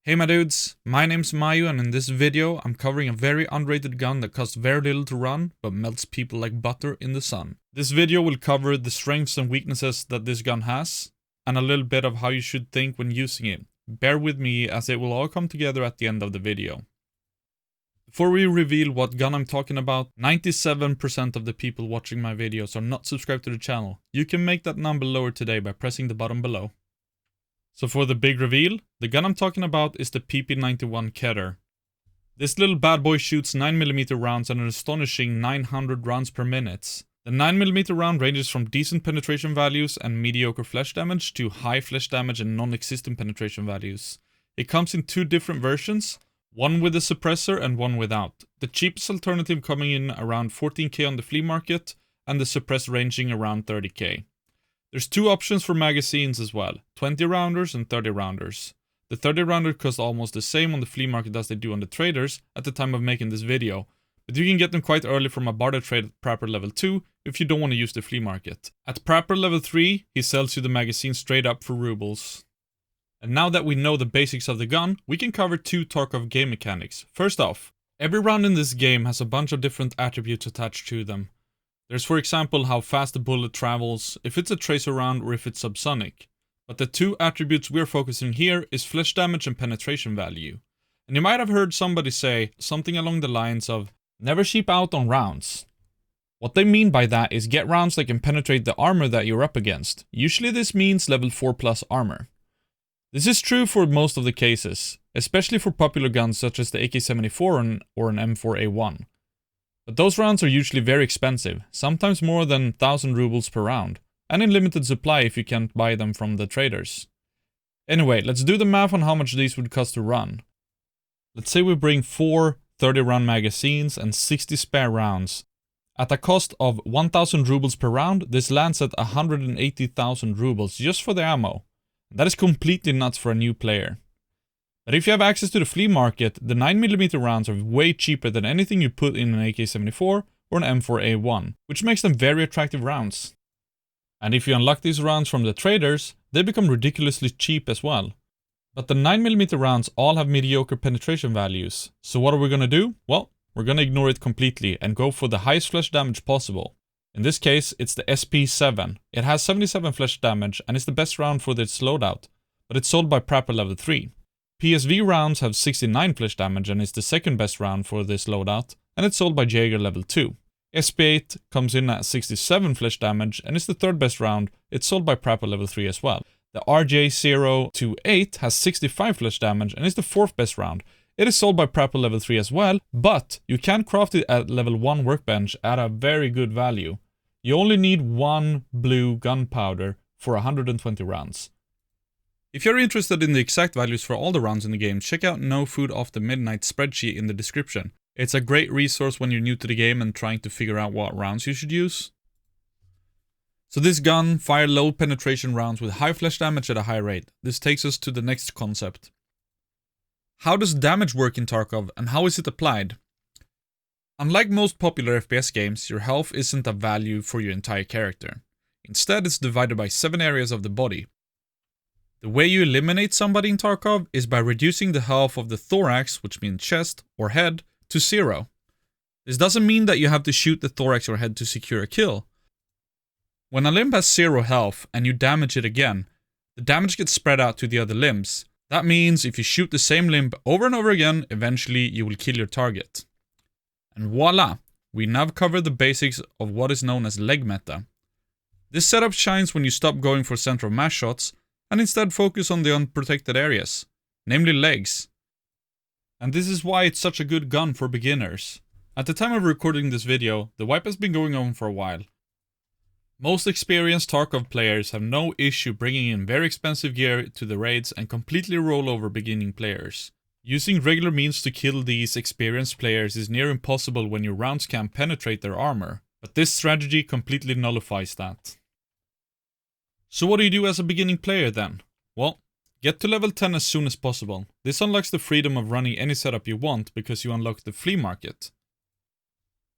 Hey my dudes, my name's Mayuu and in this video I'm covering a very underrated gun that costs very little to run but melts people like butter in the sun. This video will cover the strengths and weaknesses that this gun has and a little bit of how you should think when using it. Bear with me as it will all come together at the end of the video. Before we reveal what gun I'm talking about, 97% of the people watching my videos are not subscribed to the channel. You can make that number lower today by pressing the button below. So for the big reveal, the gun I'm talking about is the PP91 KEDR. This little bad boy shoots 9mm rounds at an astonishing 900 rounds per minute. The 9mm round ranges from decent penetration values and mediocre flesh damage to high flesh damage and non-existent penetration values. It comes in two different versions, one with a suppressor and one without. The cheapest alternative coming in around 14k on the flea market and the suppressed ranging around 30k. There's two options for magazines as well, 20 rounders and 30 rounders. The 30 rounder costs almost the same on the flea market as they do on the traders at the time of making this video, but you can get them quite early from a barter trade at Prapor level 2 if you don't want to use the flea market. At Prapor level 3, he sells you the magazine straight up for rubles. And now that we know the basics of the gun, we can cover two Tarkov game mechanics. First off, every round in this game has a bunch of different attributes attached to them. There's for example how fast the bullet travels, if it's a tracer round or if it's subsonic. But the two attributes we're focusing here is flesh damage and penetration value. And you might have heard somebody say something along the lines of, never cheap out on rounds. What they mean by that is get rounds that can penetrate the armor that you're up against. Usually this means level 4+ armor. This is true for most of the cases, especially for popular guns such as the AK-74 or an M4A1. But those rounds are usually very expensive, sometimes more than 1000 rubles per round, and in limited supply if you can't buy them from the traders. Anyway, let's do the math on how much these would cost to run. Let's say we bring 4 30-round magazines and 60 spare rounds. At a cost of 1000 rubles per round, this lands at 180,000 rubles just for the ammo. That is completely nuts for a new player. But if you have access to the flea market, the 9mm rounds are way cheaper than anything you put in an AK-74 or an M4A1, which makes them very attractive rounds. And if you unlock these rounds from the traders, they become ridiculously cheap as well. But the 9mm rounds all have mediocre penetration values, so what are we gonna do? Well, we're gonna ignore it completely and go for the highest flesh damage possible. In this case, it's the SP7. It has 77 flesh damage and is the best round for its loadout, but it's sold by Prapor level 3. PSV rounds have 69 flesh damage and is the second best round for this loadout, and it's sold by Jaeger level 2. SP8 comes in at 67 flesh damage and is the third best round, it's sold by Prapor level 3 as well. The RJ028 has 65 flesh damage and is the fourth best round. It is sold by Prapor level 3 as well, but you can craft it at level 1 workbench at a very good value. You only need 1 blue gunpowder for 120 rounds. If you're interested in the exact values for all the rounds in the game, check out No Food After Midnight spreadsheet in the description. It's a great resource when you're new to the game and trying to figure out what rounds you should use. So this gun fires low penetration rounds with high flesh damage at a high rate. This takes us to the next concept. How does damage work in Tarkov and how is it applied? Unlike most popular FPS games, your health isn't a value for your entire character. Instead, it's divided by 7 areas of the body. The way you eliminate somebody in Tarkov is by reducing the health of the thorax, which means chest, or head, to 0. This doesn't mean that you have to shoot the thorax or head to secure a kill. When a limb has 0 health and you damage it again, the damage gets spread out to the other limbs. That means if you shoot the same limb over and over again, eventually you will kill your target. And voila! We now covered the basics of what is known as leg meta. This setup shines when you stop going for center of mass shots and instead focus on the unprotected areas, namely legs. And this is why it's such a good gun for beginners. At the time of recording this video, the wipe has been going on for a while. Most experienced Tarkov players have no issue bringing in very expensive gear to the raids and completely roll over beginning players. Using regular means to kill these experienced players is near impossible when your rounds can't penetrate their armor, but this strategy completely nullifies that. So what do you do as a beginning player then? Well, get to level 10 as soon as possible. This unlocks the freedom of running any setup you want because you unlock the flea market.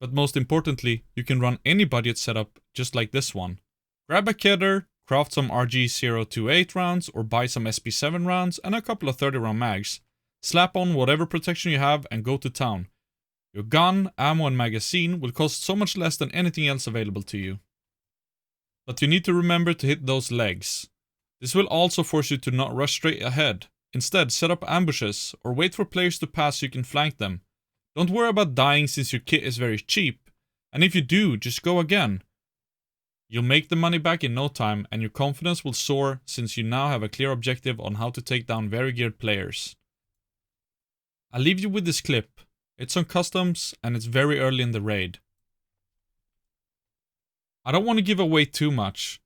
But most importantly, you can run any budget setup just like this one. Grab a KEDR, craft some RG028 rounds or buy some SP7 rounds and a couple of 30-round mags. Slap on whatever protection you have and go to town. Your gun, ammo and magazine will cost so much less than anything else available to you. But you need to remember to hit those legs. This will also force you to not rush straight ahead. Instead, set up ambushes or wait for players to pass so you can flank them. Don't worry about dying since your kit is very cheap, and if you do, just go again. You'll make the money back in no time and your confidence will soar since you now have a clear objective on how to take down very geared players. I'll leave you with this clip. It's on customs and it's very early in the raid. I don't want to give away too much,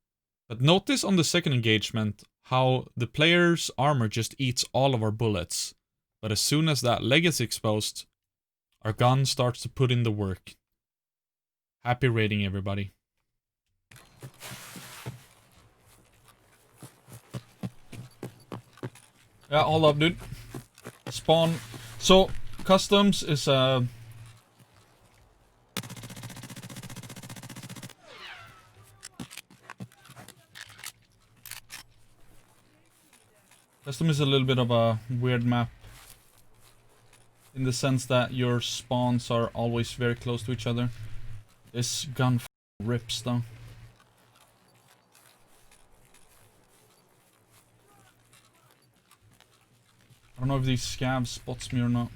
but notice on the second engagement how the player's armor just eats all of our bullets. But as soon as that leg is exposed, our gun starts to put in the work. Happy raiding, everybody. Yeah, hold up, dude. Spawn. So, customs is Custom is a little bit of a weird map. In the sense that your spawns are always very close to each other. This gun rips though. I don't know if these scavs spots me or not.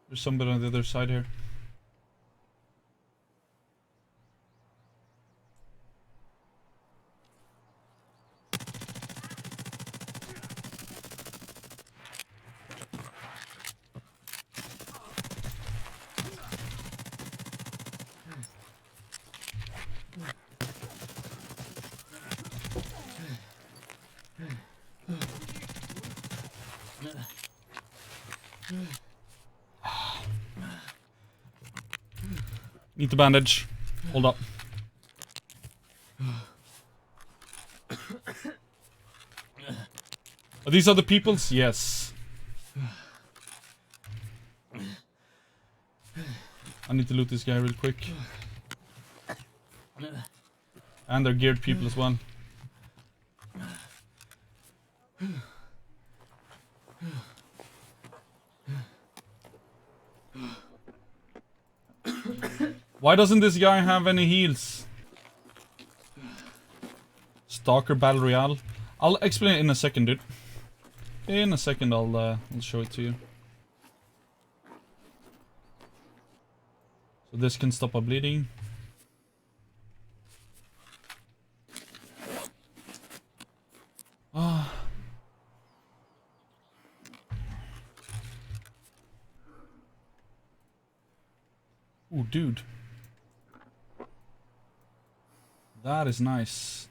There's somebody on the other side here. Need the bandage. Hold up. Are these other people's? Yes. I need to loot this guy real quick. And they're geared people as well. Why doesn't this guy have any heals? Stalker Battle Royale. I'll explain it in a second, dude. In a second, I'll show it to you. So this can stop a bleeding. Ah. Ooh, dude. That is nice.